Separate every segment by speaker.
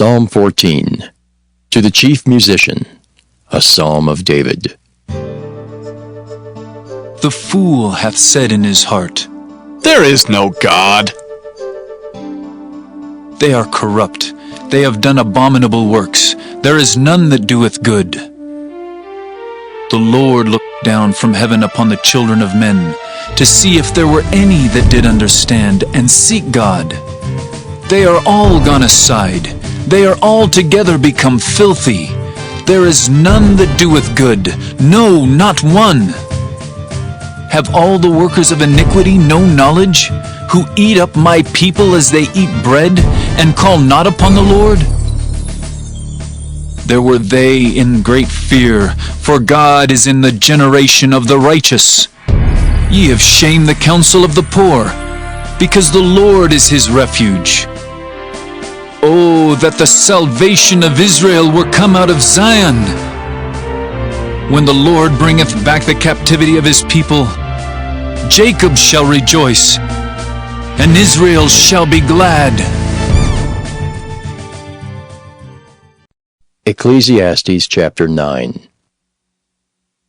Speaker 1: Psalm 14. To the chief musician, a psalm of David.
Speaker 2: The fool hath said in his heart,
Speaker 3: There is no God.
Speaker 2: They are corrupt, they have done abominable works, there is none that doeth good. The Lord looked down from heaven upon the children of men, to see if there were any that did understand, and seek God. They are all gone aside, they are altogether become filthy. There is none that doeth good, no, not one. Have all the workers of iniquity no knowledge, who eat up my people as they eat bread, and call not upon the Lord? There were they in great fear, for God is in the generation of the righteous. Ye have shamed the counsel of the poor, because the Lord is his refuge. Oh, that the salvation of Israel were come out of Zion! When the Lord bringeth back the captivity of his people, Jacob shall rejoice, and Israel shall be glad.
Speaker 1: Ecclesiastes chapter 9.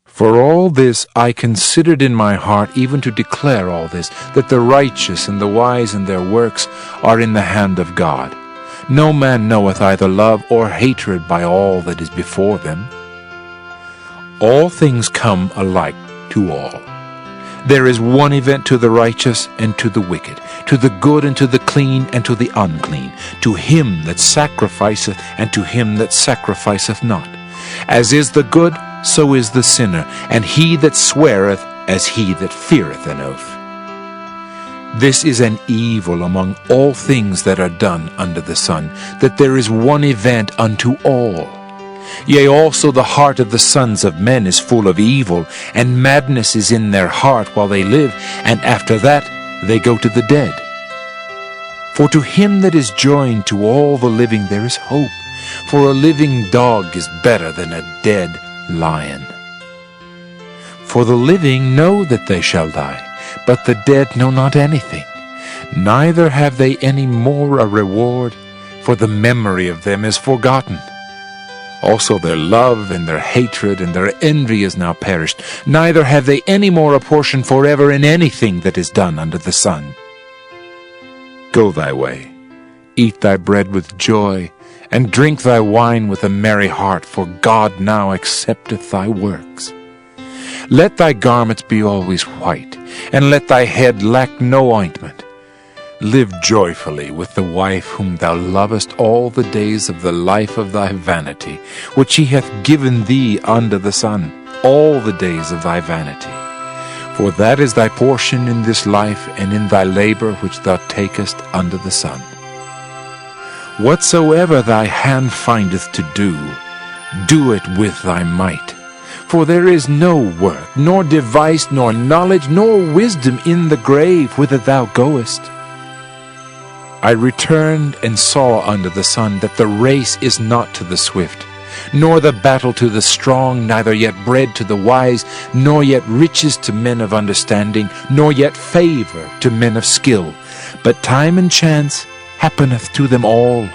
Speaker 4: For all this I considered in my heart, even to declare all this, that the righteous and the wise in their works are in the hand of God. No man knoweth either love or hatred by all that is before them. All things come alike to all. There is one event to the righteous and to the wicked, to the good and to the clean and to the unclean, to him that sacrificeth and to him that sacrificeth not. As is the good, so is the sinner, and he that sweareth as he that feareth an oath. This is an evil among all things that are done under the sun, that there is one event unto all. Yea, also the heart of the sons of men is full of evil, and madness is in their heart while they live, and after that they go to the dead. For to him that is joined to all the living there is hope, for a living dog is better than a dead lion. For the living know that they shall die, but the dead know not anything, neither have they any more a reward, for the memory of them is forgotten. Also their love and their hatred and their envy is now perished, neither have they any more a portion forever in anything that is done under the sun. Go thy way, eat thy bread with joy, and drink thy wine with a merry heart, for God now accepteth thy works. Let thy garments be always white, and let thy head lack no ointment. Live joyfully with the wife whom thou lovest all the days of the life of thy vanity, which he hath given thee under the sun, all the days of thy vanity. For that is thy portion in this life, and in thy labor which thou takest under the sun. Whatsoever thy hand findeth to do, do it with thy might. For there is no work, nor device, nor knowledge, nor wisdom in the grave whither thou goest. I returned and saw under the sun that the race is not to the swift, nor the battle to the strong, neither yet bread to the wise, nor yet riches to men of understanding, nor yet favor to men of skill. But time and chance happeneth to them all.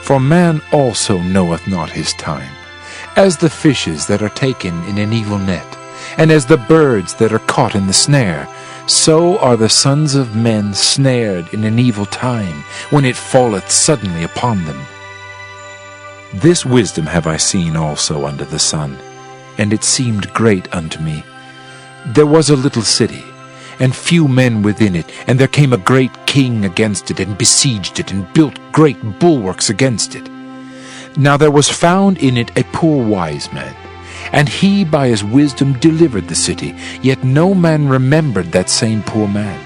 Speaker 4: For man also knoweth not his time, as the fishes that are taken in an evil net, and as the birds that are caught in the snare, so are the sons of men snared in an evil time, when it falleth suddenly upon them. This wisdom have I seen also under the sun, and it seemed great unto me. There was a little city, and few men within it, and there came a great king against it, and besieged it, and built great bulwarks against it. Now there was found in it a poor wise man, and he by his wisdom delivered the city, yet no man remembered that same poor man.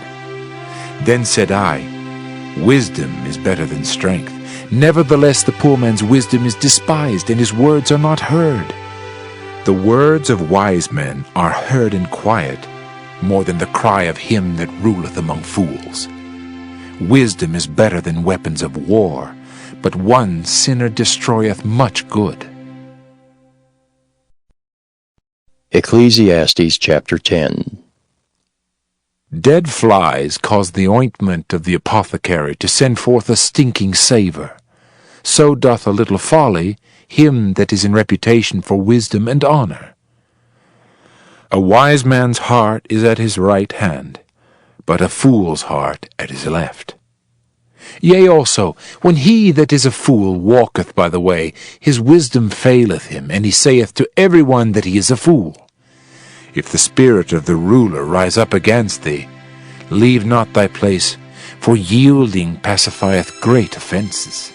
Speaker 4: Then said I, Wisdom is better than strength. Nevertheless the poor man's wisdom is despised, and his words are not heard. The words of wise men are heard in quiet, more than the cry of him that ruleth among fools. Wisdom is better than weapons of war, but one sinner destroyeth much good.
Speaker 1: Ecclesiastes chapter 10.
Speaker 4: Dead flies cause the ointment of the apothecary to send forth a stinking savour. so doth a little folly him that is in reputation for wisdom and honor. A wise man's heart is at his right hand, but a fool's heart at his left. Yea also, when he that is a fool walketh by the way, his wisdom faileth him, and he saith to every one that he is a fool. If the spirit of the ruler rise up against thee, leave not thy place, for yielding pacifieth great offences.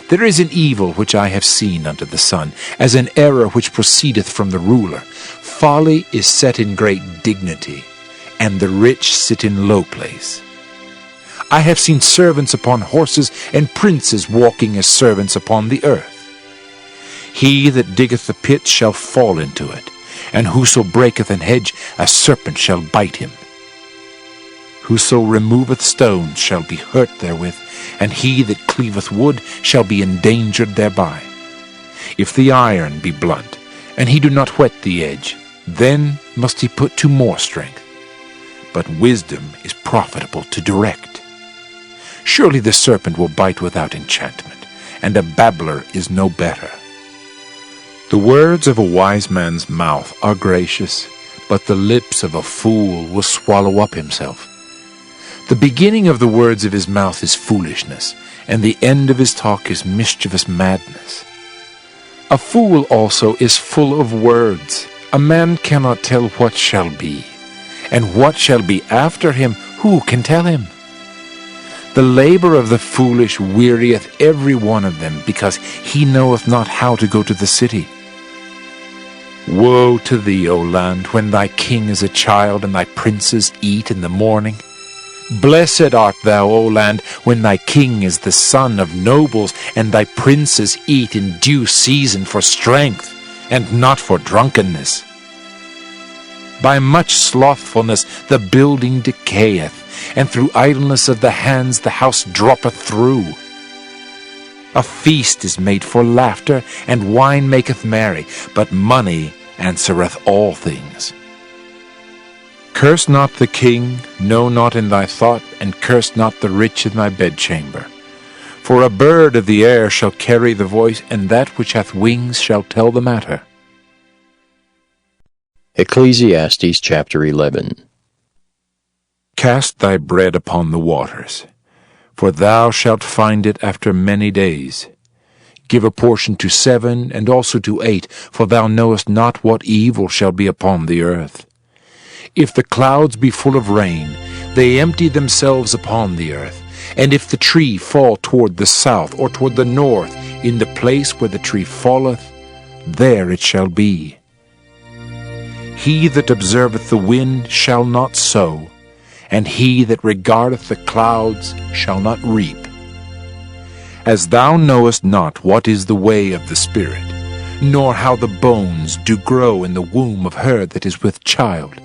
Speaker 4: There is an evil which I have seen under the sun, as an error which proceedeth from the ruler. Folly is set in great dignity, and the rich sit in low place. I have seen servants upon horses, and princes walking as servants upon the earth. He that diggeth the pit shall fall into it, and whoso breaketh an hedge, a serpent shall bite him. Whoso removeth stones shall be hurt therewith, and he that cleaveth wood shall be endangered thereby. If the iron be blunt, and he do not whet the edge, then must he put to more strength. But wisdom is profitable to direct. Surely the serpent will bite without enchantment, and a babbler is no better. The words of a wise man's mouth are gracious, but the lips of a fool will swallow up himself. The beginning of the words of his mouth is foolishness, and the end of his talk is mischievous madness. A fool also is full of words. A man cannot tell what shall be, and what shall be after him, who can tell him? The labor of the foolish wearieth every one of them, because he knoweth not how to go to the city. Woe to thee, O land, when thy king is a child, and thy princes eat in the morning. Blessed art thou, O land, when thy king is the son of nobles, and thy princes eat in due season for strength, and not for drunkenness. By much slothfulness the building decayeth, and through idleness of the hands the house droppeth through. A feast is made for laughter, and wine maketh merry, but money answereth all things. Curse not the king, no, not in thy thought, and curse not the rich in thy bedchamber. For a bird of the air shall carry the voice, and that which hath wings shall tell the matter.
Speaker 1: Ecclesiastes chapter 11.
Speaker 4: Cast thy bread upon the waters, for thou shalt find it after many days. Give a portion to 7, and also to 8, for thou knowest not what evil shall be upon the earth. If the clouds be full of rain, they empty themselves upon the earth. And if the tree fall toward the south or toward the north, in the place where the tree falleth, there it shall be. He that observeth the wind shall not sow, and he that regardeth the clouds shall not reap. As thou knowest not what is the way of the Spirit, nor how the bones do grow in the womb of her that is with child,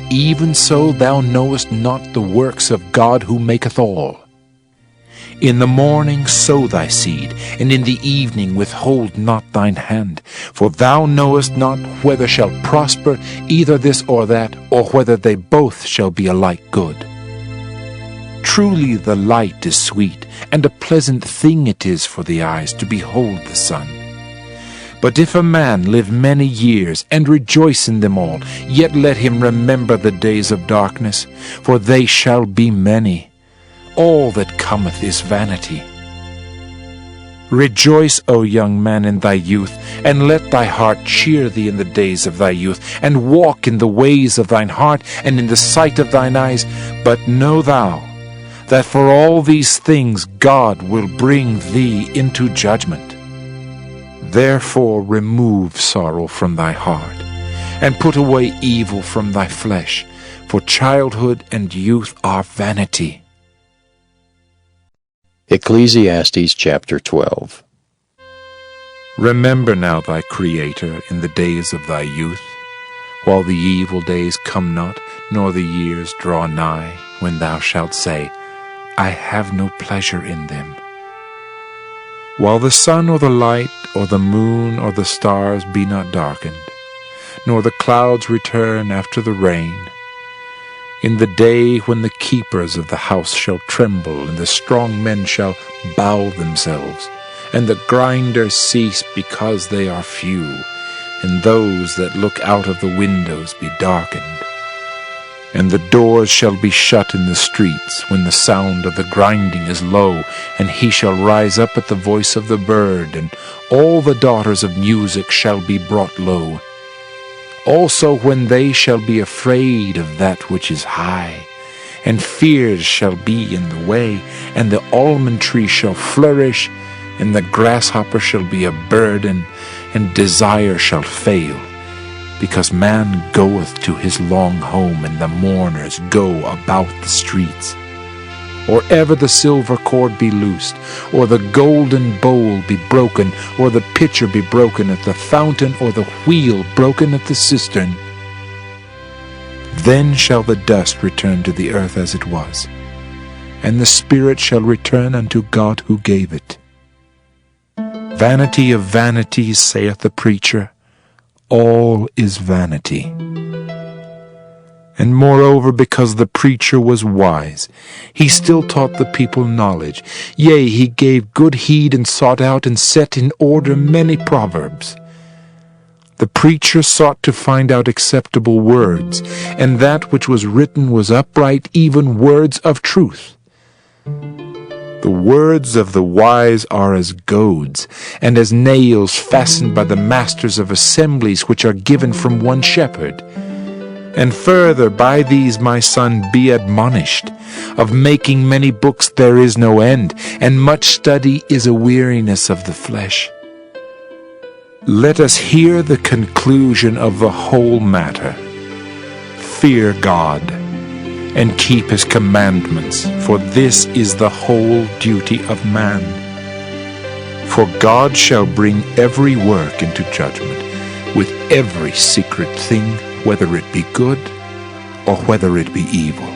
Speaker 4: even so thou knowest not the works of God who maketh all. In the morning sow thy seed, and in the evening withhold not thine hand, for thou knowest not whether shall prosper either this or that, or whether they both shall be alike good. Truly the light is sweet, and a pleasant thing it is for the eyes to behold the sun. But if a man live many years, and rejoice in them all, yet let him remember the days of darkness, for they shall be many. All that cometh is vanity. Rejoice, O young man, in thy youth, and let thy heart cheer thee in the days of thy youth, and walk in the ways of thine heart, and in the sight of thine eyes. But know thou, that for all these things God will bring thee into judgment. Therefore remove sorrow from thy heart, and put away evil from thy flesh, for childhood and youth are vanity.
Speaker 1: Ecclesiastes chapter 12.
Speaker 4: Remember now thy Creator in the days of thy youth, while the evil days come not, nor the years draw nigh, when thou shalt say, I have no pleasure in them. While the sun or the light, or the moon or the stars be not darkened, nor the clouds return after the rain, in the day when the keepers of the house shall tremble, and the strong men shall bow themselves, and the grinders cease because they are few, and those that look out of the windows be darkened. And the doors shall be shut in the streets, when the sound of the grinding is low, and he shall rise up at the voice of the bird, and all the daughters of music shall be brought low. Also when they shall be afraid of that which is high, and fears shall be in the way, and the almond tree shall flourish, and the grasshopper shall be a burden, and desire shall fail. Because man goeth to his long home, and the mourners go about the streets. Or ever the silver cord be loosed, or the golden bowl be broken, or the pitcher be broken at the fountain, or the wheel broken at the cistern. Then shall the dust return to the earth as it was, and the spirit shall return unto God who gave it. Vanity of vanities, saith the preacher, all is vanity. And moreover, because the preacher was wise, he still taught the people knowledge. Yea, he gave good heed, and sought out and set in order many proverbs. The preacher sought to find out acceptable words, and that which was written was upright, even words of truth. The words of the wise are as goads, and as nails fastened by the masters of assemblies, which are given from one shepherd. And further, by these, my son, be admonished. Of making many books there is no end, and much study is a weariness of the flesh. Let us hear the conclusion of the whole matter. Fear God, and keep his commandments, for this is the whole duty of man. For God shall bring every work into judgment, with every secret thing, whether it be good or whether it be evil.